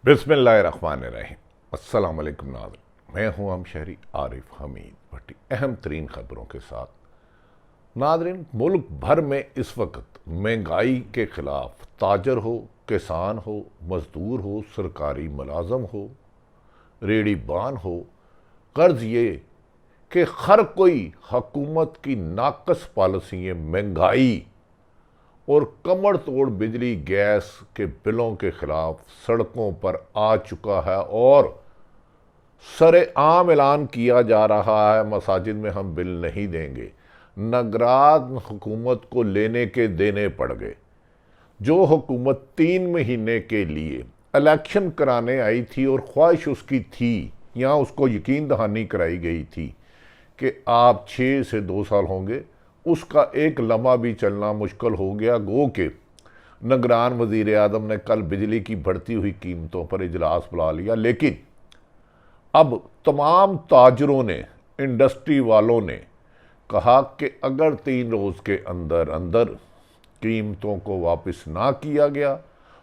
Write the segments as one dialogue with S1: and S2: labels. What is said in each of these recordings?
S1: बिस्मिल्लाहिर्रहमानिर्रहीम। अस्सलाम वालेकुम नाज़रीन, मैं हूं हम शहरी आरिफ हमीद भट्टी अहम तरीन खबरों के साथ। नाज़रीन, मुल्क भर में इस वक्त महंगाई के खिलाफ ताजर हो, किसान हो, मजदूर हो, सरकारी मुलाजम हो, रेडी बान हो, कर्ज ये कि हर कोई हकूमत की नाकस पॉलिसी, महंगाई और कमर तोड़ बिजली गैस के बिलों के खिलाफ सड़कों पर आ चुका है और सरेआम ऐलान किया जा रहा है मसाजिद में हम बिल नहीं देंगे। नगरान हुकूमत को लेने के देने पड़ गए। जो हुकूमत 3 महीने के लिए इलेक्शन कराने आई थी और ख्वाहिश उसकी थी, या उसको यकीन दहानी कराई गई थी कि आप 6 से 2 साल होंगे, उसका एक लम्हा भी चलना मुश्किल हो गया। गो के निगरान वज़ीर आज़म ने कल बिजली की बढ़ती हुई कीमतों पर इजलास बुला लिया, लेकिन अब तमाम ताजरों ने, इंडस्ट्री वालों ने कहा कि अगर 3 रोज़ के अंदर अंदर कीमतों को वापस ना किया गया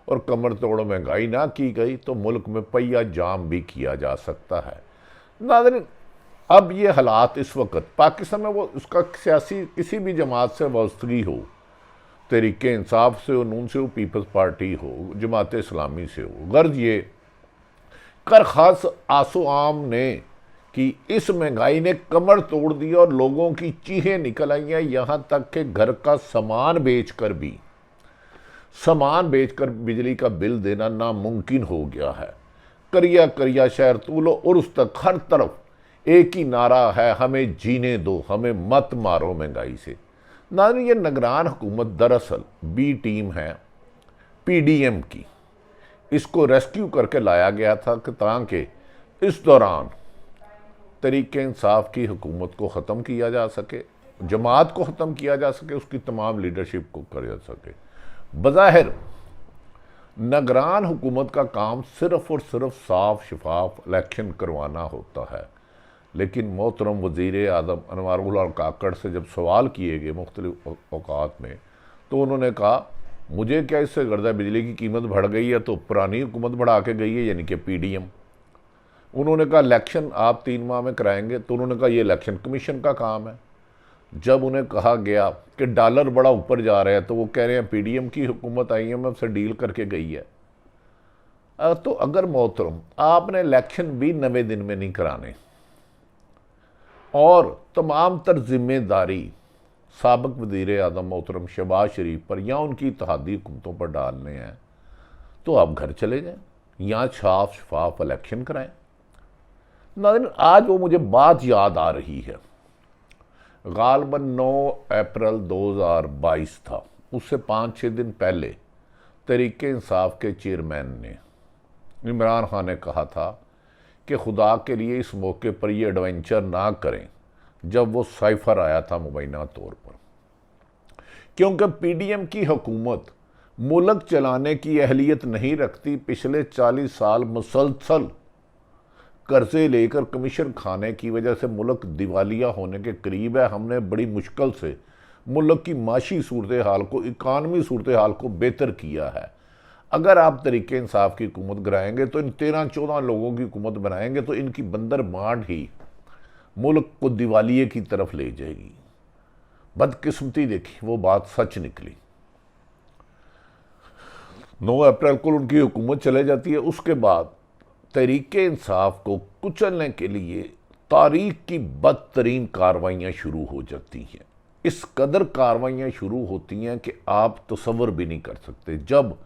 S1: और कमर तोड़ महंगाई ना की गई तो मुल्क में पहिया जाम भी किया जा सकता है। नाज़रीन, अब ये हालात इस वक्त पाकिस्तान में, वो उसका सियासी किसी भी जमात से वाबस्तगी हो, तहरीके इंसाफ से हो, नून से हो, पीपल्स पार्टी हो, जमात इस्लामी से हो, गर्ज ये कर खास आसो आम ने कि इस महंगाई ने कमर तोड़ दी और लोगों की चीखें निकल आई हैं। यहाँ तक कि घर का सामान बेचकर बिजली का बिल देना नामुमकिन हो गया है। करिया करिया शहर तूलो और उस तक हर तरफ एक ही नारा है, हमें जीने दो, हमें मत मारो महंगाई से। नाज़रीन, ये निगरान हुकूमत दरअसल बी टीम है पीडीएम की। इसको रेस्क्यू करके लाया गया था कि ताकि इस दौरान तरीके इंसाफ की हुकूमत को ख़त्म किया जा सके, जमात को ख़त्म किया जा सके, उसकी तमाम लीडरशिप को कर जा सके। बज़ाहिर निगरान हुकूमत का काम सिर्फ़ और सिर्फ साफ शफाफ इलेक्शन करवाना होता है, लेकिन मोहतरम वज़ीर आज़म अनवारुल हक काकड़ से जब सवाल किए गए मुख्तलिफ औकात में, तो उन्होंने कहा मुझे क्या इससे गर्दा, बिजली की कीमत बढ़ गई है तो पुरानी हुकूमत बढ़ा के गई है, यानी कि पीडीएम। उन्होंने कहा इलेक्शन आप 3 माह में कराएंगे, तो उन्होंने कहा ये इलेक्शन कमीशन का काम है। जब उन्हें कहा गया कि डॉलर बड़ा ऊपर जा रहा है, तो वो कह रहे हैं पीडीएम की हुकूमत IMF से डील करके गई है। तो अगर मोहतरम आपने इलेक्शन भी 90 दिन में नहीं कराने और तमाम तर जिम्मेदारी साबिक वज़ीर आज़म मोहतरम शहबाज शरीफ पर या उनकी इत्तेहादी हुकूमतों पर डालने हैं, तो आप घर चले जाएं या साफ शफाफ इलेक्शन कराएं। नाज़रीन, आज वो मुझे बात याद आ रही है, गालबन 9 अप्रैल 2022 था। उससे 5-6 दिन पहले तहरीके इंसाफ के चेयरमैन ने इमरान खान ने कहा था कि खुदा के लिए इस मौके पर ये एडवेंचर ना करें जब वो साइफर आया था मुबैना तौर पर, क्योंकि पीडीएम की हुकूमत मुल्क चलाने की अहलियत नहीं रखती। पिछले 40 साल मुसलसल कर्जे लेकर कमीशन खाने की वजह से मुल्क दिवालिया होने के करीब है। हमने बड़ी मुश्किल से मुल्क की माशी सूरत हाल को, इकानमी सूरत हाल को बेहतर किया है। अगर आप तरीके इंसाफ की हुकूमत गिराएंगे तो इन 13-14 लोगों की हुकूमत बनाएंगे तो इनकी बंदर बांट ही मुल्क को दिवालिये की तरफ ले जाएगी। बदकिस्मती देखी, वो बात सच निकली। 9 अप्रैल को उनकी हुकूमत चले जाती है। उसके बाद तहरीके इंसाफ को कुचलने के लिए तारीख की बदतरीन कार्रवाइयाँ शुरू हो जाती हैं। इस कदर कार्रवाइयाँ शुरू होती हैं कि आप तसव्वुर भी नहीं कर सकते। जब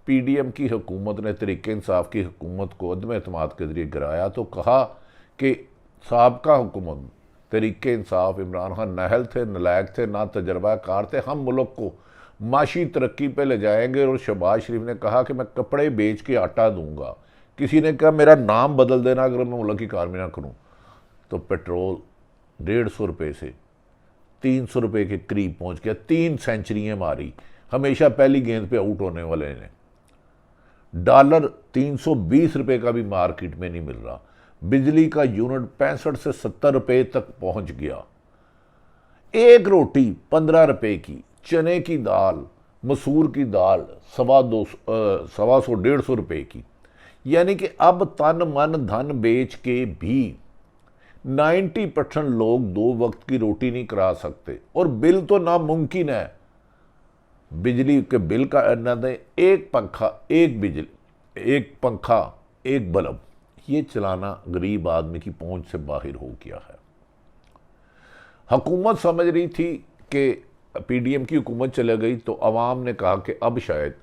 S1: पीडीएम की हुकूमत ने तहरीके इंसाफ की हुकूमत को अदम एतमाद के ज़रिए गिराया तो कहा कि साबका हुकूमत तहरीके इंसाफ इमरान खान नाअहल थे, नलायक थे, ना तजर्बाकार थे, हम मुल्क को माशी तरक्की पे ले जाएंगे। और शहबाज शरीफ ने कहा कि मैं कपड़े बेच के आटा दूंगा। किसी ने कहा मेरा नाम बदल देना अगर मैं मुल्क की कारमी ना करूँ। तो पेट्रोल 150 रुपये से 300 रुपये के करीब पहुँच गया। 3 सेंचुरियाँ मारी, हमेशा पहली गेंद पे आउट होने वाले ने। डॉलर 320 रुपये का भी मार्केट में नहीं मिल रहा। बिजली का यूनिट 65 से 70 रुपये तक पहुंच गया। एक रोटी 15 रुपये की, चने की दाल, मसूर की दाल 125 150 150 रुपये की। यानी कि अब तन मन धन बेच के भी 90% लोग 2 वक्त की रोटी नहीं करा सकते, और बिल तो नामुमकिन है बिजली के बिल का न दें। एक पंखा, एक बिजली, एक पंखा, एक बल्ब, ये चलाना गरीब आदमी की पहुंच से बाहर हो गया है। हुकूमत समझ रही थी कि पीडीएम की हुकूमत चले गई तो अवाम ने कहा कि अब शायद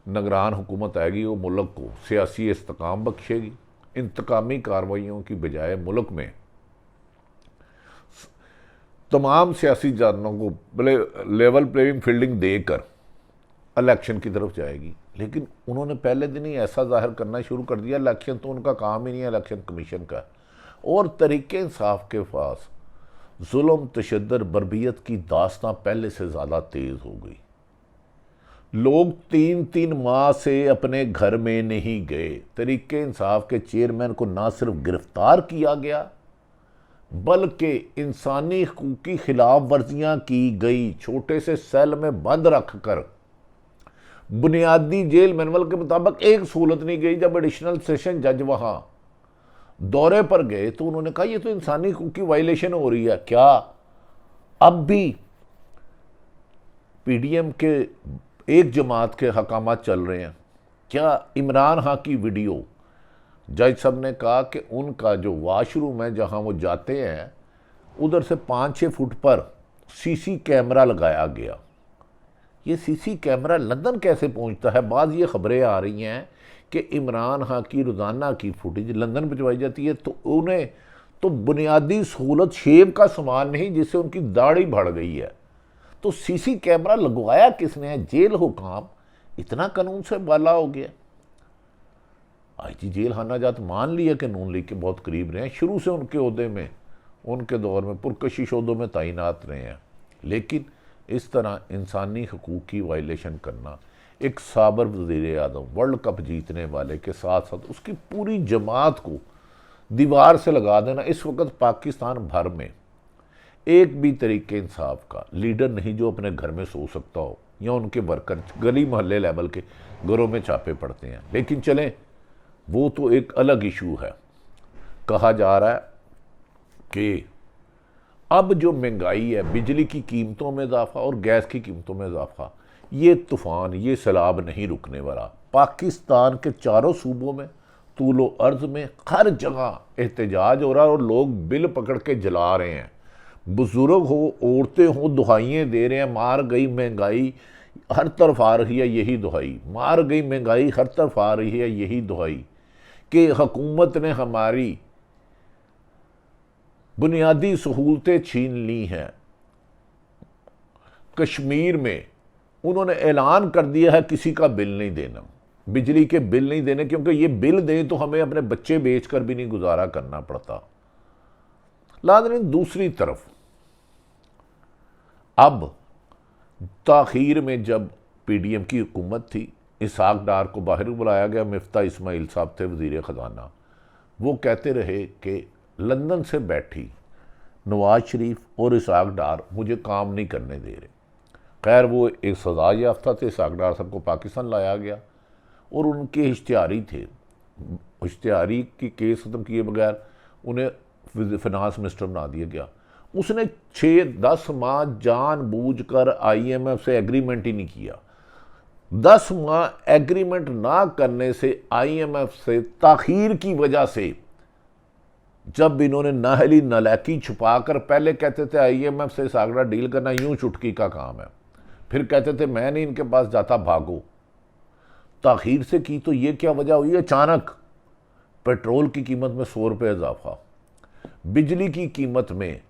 S1: निगरान हुकूमत आएगी, वो मुल्क को सियासी इस्तेकाम बख्शेगी। इंतकामी कार्रवाइयों की बजाय मुल्क में तमाम सियासी जानों को लेवल प्लेइंग फील्डिंग देकर इलेक्शन की तरफ जाएगी। लेकिन उन्होंने पहले दिन ही ऐसा जाहिर करना शुरू कर दिया, इलेक्शन तो उनका काम ही नहीं है, इलेक्शन कमीशन का। और तरीके इंसाफ के पास जुल्म, तशद्दुद, बर्बियत की दास्तां पहले से ज़्यादा तेज़ हो गई। लोग 3-3 माह से अपने घर में नहीं गए। तरीके इंसाफ के चेयरमैन को ना सिर्फ गिरफ्तार किया गया बल्कि इंसानी हकूक़ की खिलाफ वर्जियाँ की गई। छोटे से सेल में बंद रख कर बुनियादी जेल मैनुअल के मुताबिक एक सहूलत नहीं गई। जब एडिशनल सेशन जज वहाँ दौरे पर गए तो उन्होंने कहा ये तो इंसानी हकूक़ की वायलेशन हो रही है। क्या अब भी पीडीएम के एक जमात के हकामात चल रहे हैं? क्या इमरान खान की वीडियो, जज साहब ने कहा कि उनका जो वाशरूम है जहां वो जाते हैं उधर से 5-6 फुट पर सीसी कैमरा लगाया गया। ये सीसी कैमरा लंदन कैसे पहुंचता है? बाद ये खबरें आ रही हैं कि इमरान खान की रोज़ाना की फुटेज लंदन भिजवाई जाती है, तो उन्हें तो बुनियादी सहूलत शेव का सामान नहीं जिससे उनकी दाढ़ी बढ़ गई है। तो सीसी कैमरा लगवाया किसने है? जेल हुकाम। इतना कानून से बाला हो गया। आईजी जेल खाना जात मान लिया कि नून लीग के बहुत करीब रहे हैं, शुरू से उनके ओहदे में, उनके दौर में पुरकशिश ओहदों में तैनात रहे हैं। लेकिन इस तरह इंसानी हकूक़ की वायलेशन करना, एक साबर वज़ीर आज़म, वर्ल्ड कप जीतने वाले के साथ साथ उसकी पूरी जमात को दीवार से लगा देना। इस वक्त पाकिस्तान भर में एक भी तरीके इंसाफ का लीडर नहीं जो अपने घर में सो सकता हो, या उनके वर्कर गली मोहल्ले लेवल के घरों में छापे पड़ते हैं। लेकिन चलें, वो तो एक अलग इशू है। कहा जा रहा है कि अब जो महंगाई है, बिजली की कीमतों में इजाफा और गैस की कीमतों में इजाफा, ये तूफ़ान, ये सैलाब नहीं रुकने वाला। पाकिस्तान के चारों सूबों में, तूलो अर्ज़ में, हर जगह एहतजाज हो रहा है और लोग बिल पकड़ के जला रहे हैं। बुजुर्ग हो, औरतें हो, दुहाइयाँ दे रहे हैं, मार गई महंगाई हर तरफ आ रही है, यही दुहाई, मार गई महंगाई हर तरफ आ रही है, यही दुहाई कि हुकूमत ने हमारी बुनियादी सहूलतें छीन ली हैं। कश्मीर में उन्होंने ऐलान कर दिया है किसी का बिल नहीं देना, बिजली के बिल नहीं देने, क्योंकि ये बिल दें तो हमें अपने बच्चे बेचकर भी नहीं गुजारा करना पड़ता। लाज़िम दूसरी तरफ अब ताखीर में जब पीडीएम की हुकूमत थी, इसहाक डार को बाहर बुलाया गया। मिफ्ता इस्माइल साहब थे वज़ीर ख़जाना। वो कहते रहे कि लंदन से बैठी नवाज शरीफ और इसहाक डार मुझे काम नहीं करने दे रहे। खैर वो एक सज़ा याफ्ता थे, इसहाक डार साहब को पाकिस्तान लाया गया और उनके इश्तिहारी थे। इश्तिहारी की केस ख़त्म किए बगैर उन्हें फिनांस मिनिस्टर बना दिया गया। उसने 6-10 माह जानबूझकर आईएमएफ से एग्रीमेंट ही नहीं किया। 10 माह एग्रीमेंट ना करने से, आईएमएफ से ताखीर की वजह से, जब इन्होंने नाहली नलायकी छुपाकर, पहले कहते थे आईएमएफ से सागरा डील करना यूं चुटकी का काम है, फिर कहते थे मैं नहीं इनके पास जाता, भागो। ताखीर से की तो ये क्या वजह हुई? अचानक पेट्रोल की कीमत में 100 रुपये इजाफा, बिजली की कीमत में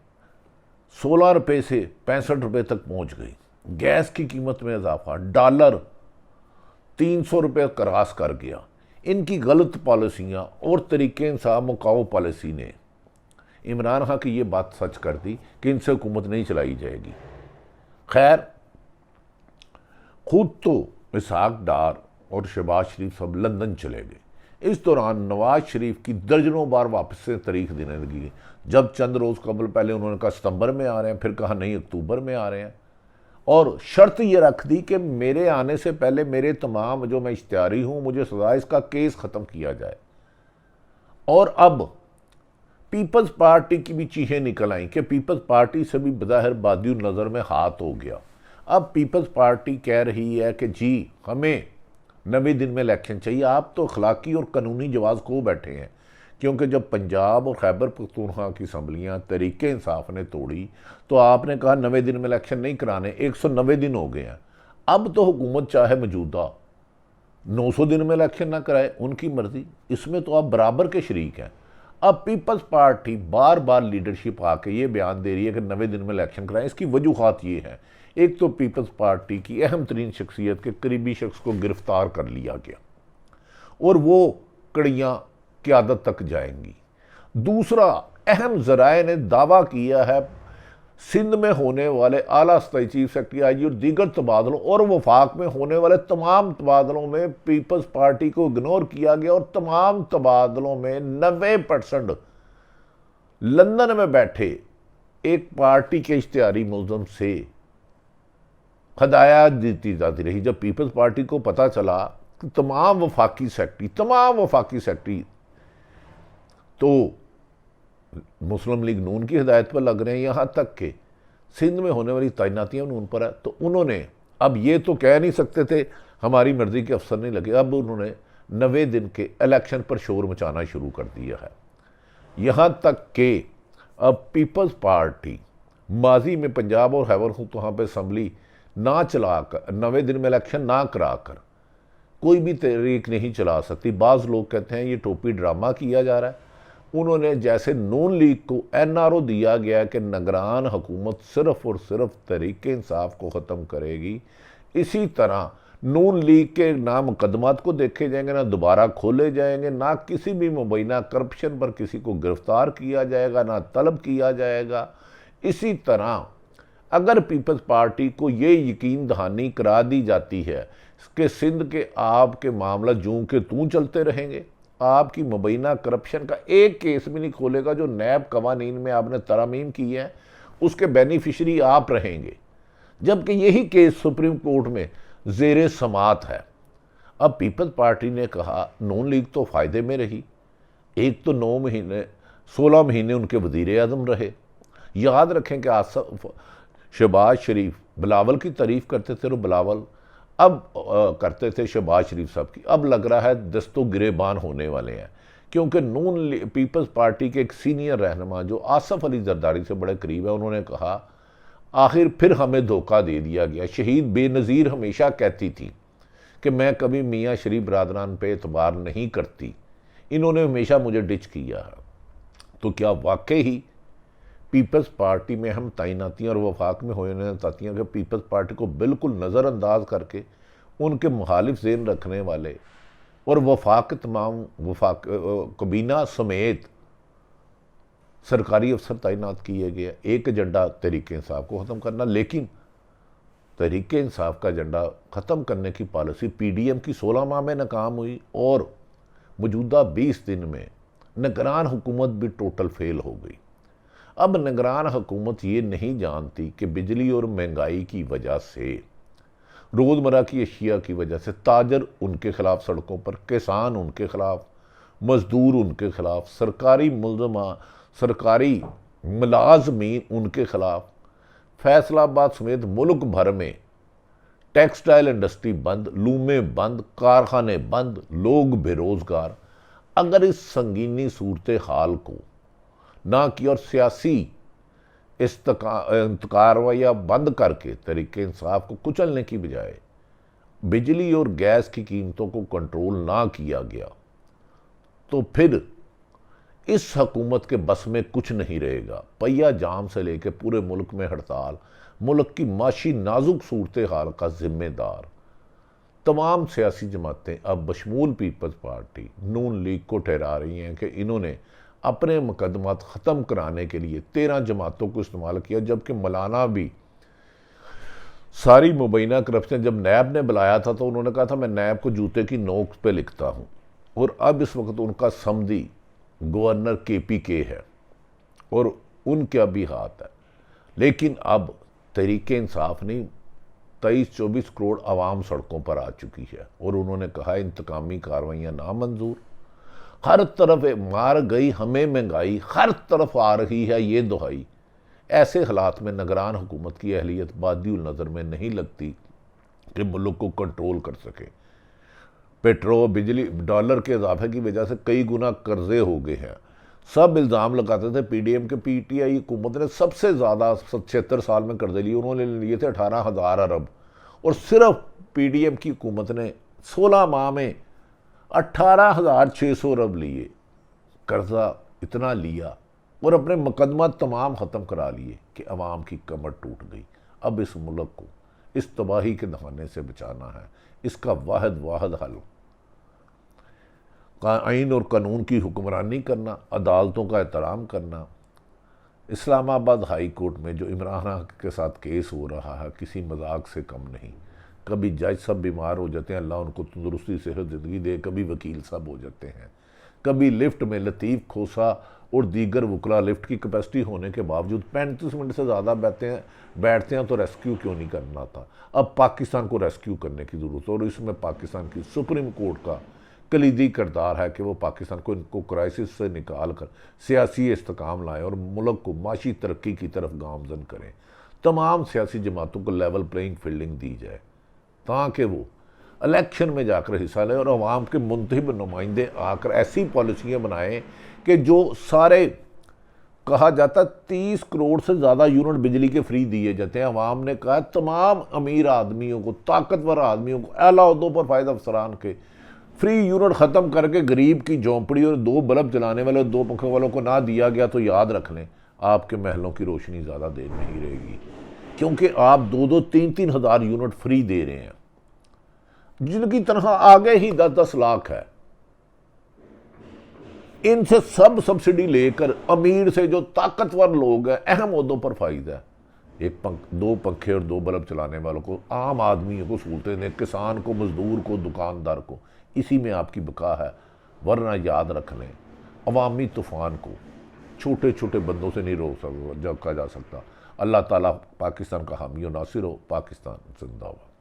S1: 16 रुपये से 65 रुपये तक पहुंच गई, गैस की कीमत में इजाफा, डॉलर 300 रुपये क्रॉस कर गया। इनकी गलत पॉलिसियाँ और तरीके इंसाफ मुकाओ पॉलिसी ने इमरान खान की ये बात सच कर दी कि इनसे हुकूमत नहीं चलाई जाएगी। खैर खुद तो इसहाक डार और शहबाज शरीफ सब लंदन चले गए। इस दौरान नवाज शरीफ की दर्जनों बार वापस से तारीख देने लगी। जब चंद रोज़ कबल पहले उन्होंने कहा सितंबर में आ रहे हैं, फिर कहा नहीं अक्टूबर में आ रहे हैं। और शर्त ये रख दी कि मेरे आने से पहले मेरे तमाम जो मैं इश्तिहारी हूँ मुझे सजा इसका केस ख़त्म किया जाए। और अब पीपल्स पार्टी की भी चीखें निकल आई कि पीपल्स पार्टी से भी बज़ाहिर बादी नज़र में हाथ हो गया। अब पीपल्स पार्टी कह रही है कि जी हमें 90 दिन में इलेक्शन चाहिए। आप तो अखलाकी और कानूनी जवाब खो बैठे हैं, क्योंकि जब पंजाब और खैबर पख्तूनख्वा की असम्बलियाँ तहरीके इंसाफ ने तोड़ी तो आपने कहा 90 दिन में इलेक्शन नहीं कराने, 190 दिन हो गए हैं। अब तो हुकूमत चाहे मौजूदा 900 दिन में इलेक्शन ना कराए, उनकी मर्जी, इसमें तो आप बराबर के शरीक हैं। अब पीपल्स पार्टी बार बार लीडरशिप आके ये बयान दे रही है कि 90 दिन में इलेक्शन कराएं। इसकी वजूहात ये है, एक तो पीपल्स पार्टी की अहम तरीन शख्सियत के करीबी शख्स को गिरफ्तार कर लिया गया और वो कड़ियाँ क़यादत तक जाएंगी। दूसरा, अहम ज़राए ने दावा किया है सिंध में होने वाले आला सतही चीफ सेक्रेटरी आई और दीगर तबादलों और वफाक में होने वाले तमाम तबादलों में पीपल्स पार्टी को इग्नोर किया गया और तमाम तबादलों में 90% लंदन में बैठे एक पार्टी के इश्तिहारी मुल्ज़म से हदायत दी जाती रही। जब पीपल्स पार्टी को पता चला कि तमाम वफाकी सेक्रेटरी तो मुस्लिम लीग नून की हिदायत पर लग रहे हैं, यहाँ तक कि सिंध में होने वाली तैनातियाँ नून पर है। तो उन्होंने अब ये तो कह नहीं सकते थे हमारी मर्जी के अफसर नहीं लगे, अब उन्होंने 90 दिन के इलेक्शन पर शोर मचाना शुरू कर दिया है। यहाँ तक कि अब पीपल्स पार्टी माजी में पंजाब और खैबर पख्तूनख्वा पर असम्बली ना चलाकर 90 दिन में इलेक्शन ना कराकर कोई भी तहरीक नहीं चला सकती। बाज़ लोग कहते हैं ये टोपी ड्रामा किया जा रहा है। उन्होंने जैसे नून लीग को NRO दिया गया कि निगरान हुकूमत सिर्फ और सिर्फ तहरीक इंसाफ को ख़त्म करेगी, इसी तरह नून लीग के ना मुकदमात को देखे जाएंगे, ना दोबारा खोले जाएंगे, ना किसी भी मुबैना करप्शन पर किसी को गिरफ्तार किया जाएगा, ना तलब किया जाएगा। इसी तरह अगर पीपल्स पार्टी को ये यकीन दहानी करा दी जाती है कि सिंध के आपके मामला जूं के तूं चलते रहेंगे, आपकी मुबैना करप्शन का एक केस भी नहीं खोलेगा, जो नैब कवानीन में आपने तरमीम की है उसके बेनिफिशरी आप रहेंगे, जबकि यही केस सुप्रीम कोर्ट में ज़ेरे समात है। अब पीपल्स पार्टी ने कहा नून लीग तो फ़ायदे में रही, एक तो 16 महीने उनके वज़ीर आज़म रहे। याद रखें कि आसफ शहबाज शरीफ बिलावल की तारीफ़ करते थे और बिलावल अब करते थे शहबाज शरीफ साहब की। अब लग रहा है दस्तो गिरेबान होने वाले हैं, क्योंकि नून पीपल्स पार्टी के एक सीनियर रहनुमा जो आसफ अली जरदारी से बड़े करीब है, उन्होंने कहा आखिर फिर हमें धोखा दे दिया गया। शहीद बेनज़ीर हमेशा कहती थी कि मैं कभी मियाँ शरीफ बरादरान पे एतबार नहीं करती, इन्होंने हमेशा मुझे डिच किया है। तो क्या वाकई ही पीपल्स पार्टी में हम तैनातियाँ और वफाक में होने तैनातियाँ के पीपल्स पार्टी को बिल्कुल नज़रअंदाज करके उनके मुखालिफ ज़हन रखने वाले और वफाक तमाम वफाक कबीना समेत सरकारी अफसर तैनात किए गए। एक एजेंडा तहरीक इंसाफ को ख़त्म करना, लेकिन तहरीक इंसाफ का एजेंडा ख़त्म करने की पॉलिसी PDM की 16 माह में नाकाम हुई और मौजूदा 20 दिन में निगरान हुकूमत भी टोटल फेल हो गई। अब निगरान हुकूमत ये नहीं जानती कि बिजली और महंगाई की वजह से, रोज़मर्रा की अशिया की वजह से ताजर उनके ख़िलाफ़ सड़कों पर, किसान उनके ख़िलाफ़, मज़दूर उनके ख़िलाफ़, सरकारी मुलज़मा सरकारी मुलाजमीन उनके ख़िलाफ़। फैसलाबाद समेत मुल्क भर में टेक्सटाइल इंडस्ट्री बंद, लूमें बंद, कारखाने बंद, लोग बेरोज़गार। अगर इस संगीनी सूरत हाल को ना कि और सियासी कार्रवाइयाँ बंद करके तहरीक इंसाफ को कुचलने की बजाय बिजली और गैस की कीमतों को कंट्रोल ना किया गया, तो फिर इस हुकूमत के बस में कुछ नहीं रहेगा। पहिया जाम से लेकर पूरे मुल्क में हड़ताल, मुल्क की माशी नाजुक सूरत हाल का जिम्मेदार तमाम सियासी जमातें अब बशमूल पीपल्स पार्टी नून लीग को ठहरा रही हैं कि इन्होंने अपने मुकदमात ख़त्म कराने के लिए 13 जमातों को इस्तेमाल किया, जबकि मौलाना भी सारी मुबैना करप्शन जब नैब ने बुलाया था तो उन्होंने कहा था मैं नैब को जूते की नोक पे लिखता हूँ। और अब इस वक्त उनका समधी गवर्नर KPK है और उनका भी हाथ है। लेकिन अब तहरीक इंसाफ नहीं 23-24 करोड़ आवाम सड़कों पर आ चुकी है और उन्होंने कहा इंतकामी कार्रवाइयाँ नामंजूर। हर तरफ मार गई हमें महंगाई, हर तरफ आ रही है ये दुहाई। ऐसे हालात में निगरान हुकूमत की अहलियत बादिउल नज़र में नहीं लगती कि मुल्क को कंट्रोल कर सके। पेट्रोल, बिजली, डॉलर के इजाफे की वजह से कई गुना कर्जे हो गए हैं। सब इल्ज़ाम लगाते थे पीडीएम के, पीटीआई हुकूमत ने सबसे ज़्यादा 76 साल में कर्जे लिए, उन्होंने लिए थे 18,000 अरब और सिर्फ पीडीएम की हुकूमत ने 16 माह में 18,600 अरब लिए। कर्जा इतना लिया और अपने मुकदमा तमाम ख़त्म करा लिए कि अवाम की कमर टूट गई। अब इस मुल्क को इस तबाही के दहाने से बचाना है। इसका वाहिद हल आइन और कानून की हुक्मरानी करना, अदालतों का एहतराम करना। इस्लामाबाद हाई कोर्ट में जो इमरान के साथ केस हो रहा है किसी मजाक से कम नहीं। कभी जज सब बीमार हो जाते हैं, अल्लाह उनको तंदुरुस्ती सेहत ज़िंदगी दे, कभी वकील साहब हो जाते हैं, कभी लिफ्ट में लतीफ़ खोसा और दीगर वकला लिफ्ट की कैपेसिटी होने के बावजूद 35 मिनट से ज़्यादा बैठते हैं तो रेस्क्यू क्यों नहीं करना था। अब पाकिस्तान को रेस्क्यू करने की ज़रूरत है और इसमें पाकिस्तान की सुप्रीम कोर्ट का कलीदी किरदार है कि वो पाकिस्तान को इनको क्राइसिस से निकाल कर सियासी इस्तेकाम लाएँ और मुल्क को माशी तरक्की की तरफ गामजन करें। तमाम सियासी जमातों को लेवल प्लेइंग फील्डिंग दी जाए ताकि वो इलेक्शन में जाकर हिस्सा लें और अवाम के मुंतखब नुमाइंदे आकर ऐसी पॉलिसियाँ बनाएं कि जो सारे, कहा जाता 30 करोड़ से ज़्यादा यूनिट बिजली के फ्री दिए जाते हैं। अवाम ने कहा तमाम अमीर आदमियों को, ताकतवर आदमियों को, आला ओहदों पर फायदा अफसरान के फ्री यूनिट ख़त्म करके गरीब की झोंपड़ी और 2 बल्ब जलाने वाले, 2 पंखों वालों को ना दिया गया तो याद रख लें आपके महलों की रोशनी ज़्यादा देर नहीं रहेगी, क्योंकि आप 2-2, 3-3 हज़ार यूनिट फ्री दे रहे हैं जिनकी तनख्वाह आगे ही 10-10 लाख है। इनसे सब सब्सिडी लेकर अमीर से जो ताकतवर लोग हैं, अहम ओहदों पर फायदा है, 2 पंखे और 2 बल्ब चलाने वालों को, आम आदमियों को सहूलतें दें, किसान को, मजदूर को, दुकानदार को। इसी में आपकी बका है। वरना याद रख लें अवामी तूफ़ान को छोटे छोटे बंदों से नहीं रोका जा सकता। अल्लाह ताला पाकिस्तान का हामी और नासिर हो। पाकिस्तान जिंदाबाद।